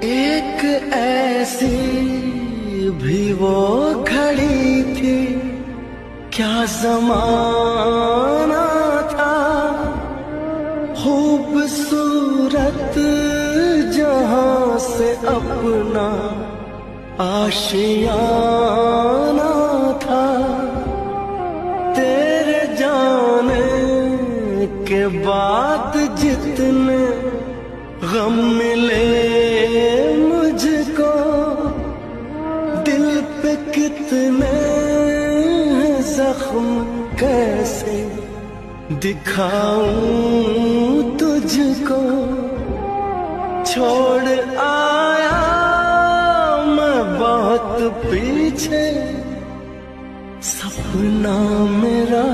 एक ऐसी भी वो खड़ी थी, क्या ज़माना था। खूबसूरत जहां से अपना आशियाना था। तेरे जाने के बाद जितने गम मिले मुझको, दिल पे कितने जख्म कैसे दिखाऊं तुझको। छोड़ आया मैं बहुत पीछे, सपना मेरा